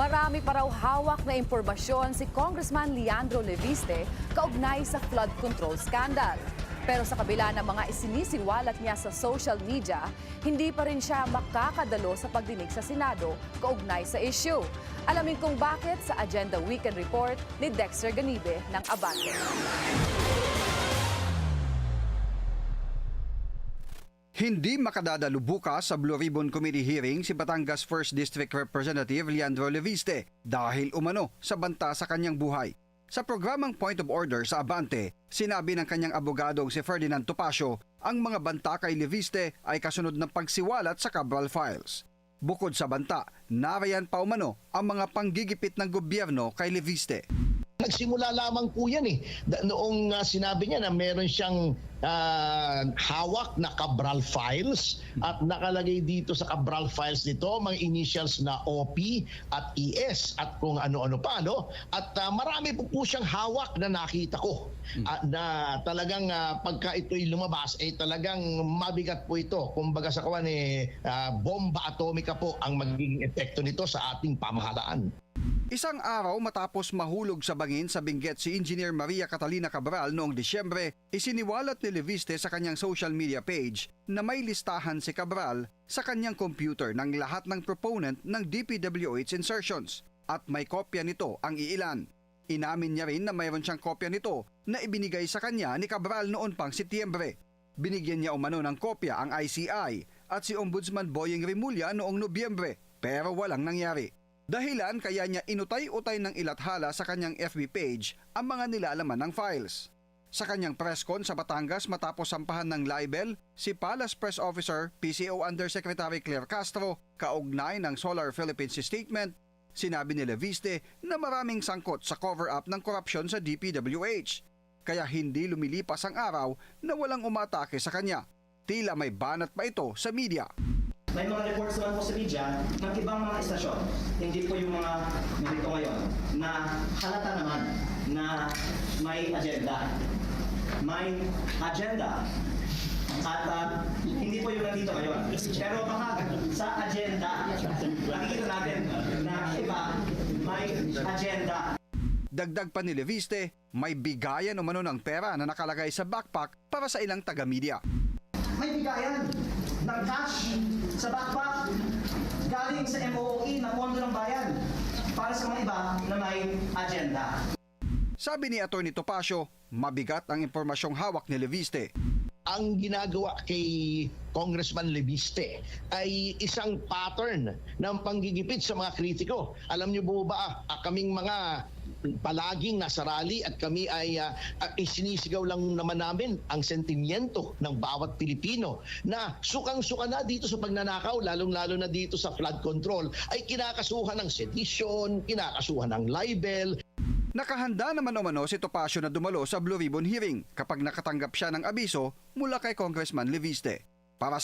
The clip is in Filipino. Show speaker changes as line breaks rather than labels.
Marami pa raw hawak na impormasyon si Congressman Leandro Leviste kaugnay sa flood control scandal. Pero sa kabila ng mga isinisiwalat niya sa social media, hindi pa rin siya makakadalo sa pagdinig sa Senado kaugnay sa issue. Alamin kung bakit sa Agenda Weekend Report ni Dexter Ganibe ng Abante.
Hindi makadadalo bukas sa Blue Ribbon Committee hearing si Batangas 1st District Representative Leandro Leviste dahil umano sa banta sa kanyang buhay. Sa programang Point of Order sa Abante, sinabi ng kanyang abogadong si Ferdinand Topacio ang mga banta kay Leviste ay kasunod ng pagsiwalat sa Cabral Files. Bukod sa banta, narayan pa umano ang mga panggigipit ng gobyerno kay Leviste.
Nagsimula lamang po yan noong sinabi niya na meron siyang hawak na Cabral Files at nakalagay dito sa Cabral Files nito mga initials na OP at ES at kung ano-ano pa. No? At marami po siyang hawak na nakita ko na talagang pagka ito'y lumabas ay talagang mabigat po ito. Kumbaga sa kawan bomba atomika po ang magiging epekto nito sa ating pamahalaan.
Isang araw matapos mahulog sa bangin sa Benguet si Engineer Maria Catalina Cabral noong Disyembre, isiniwalat ni Leviste sa kanyang social media page na may listahan si Cabral sa kanyang computer ng lahat ng proponent ng DPWH insertions at may kopya nito ang iilan. Inamin niya rin na mayroon siyang kopya nito na ibinigay sa kanya ni Cabral noon pang Setyembre. Binigyan niya umano ng kopya ang ICI at si Ombudsman Boyeng Rimulya noong Nobyembre pero walang nangyari. Dahilan kaya niya inutay-utay ng ilathala sa kanyang FB page ang mga nilalaman ng files. Sa kanyang press con sa Batangas matapos sampahan ng libel, si Palace Press Officer PCO Undersecretary Claire Castro kaugnay ng Solar Philippines statement, sinabi ni Leviste na maraming sangkot sa cover-up ng korupsyon sa DPWH. Kaya hindi lumilipas ang araw na walang umatake sa kanya. Tila may banat pa ito sa media.
May mga reports naman po sa media ng ibang mga istasyon, hindi po yung mga nandito ngayon, na halata naman na may agenda. May agenda. At hindi po yung nandito ngayon. Pero baka sa agenda, nakikita natin na iba may agenda.
Dagdag pa ni Leviste, may bigayan umano ng pera na nakalagay sa backpack para sa ilang taga-media.
May bigayan ng cash sa backpack galing sa MOOE na pondo ng bayan para sa mga iba na may agenda.
Sabi ni Atty. Topacio, mabigat ang impormasyong hawak ni Leviste.
Ang ginagawa kay Congressman Leviste ay isang pattern ng panggigipit sa mga kritiko. Alam niyo po ba, kaming mga palaging nasa rally at kami ay isinisigaw lang naman namin ang sentimiento ng bawat Pilipino na sukang-suka na dito sa pagnanakaw, lalong-lalo na dito sa flood control, ay kinakasuhan ng sedition, kinakasuhan ng libel.
Nakahanda naman umano si Topacio na dumalo sa Blue Ribbon hearing kapag nakatanggap siya ng abiso mula kay Congressman Leviste. Para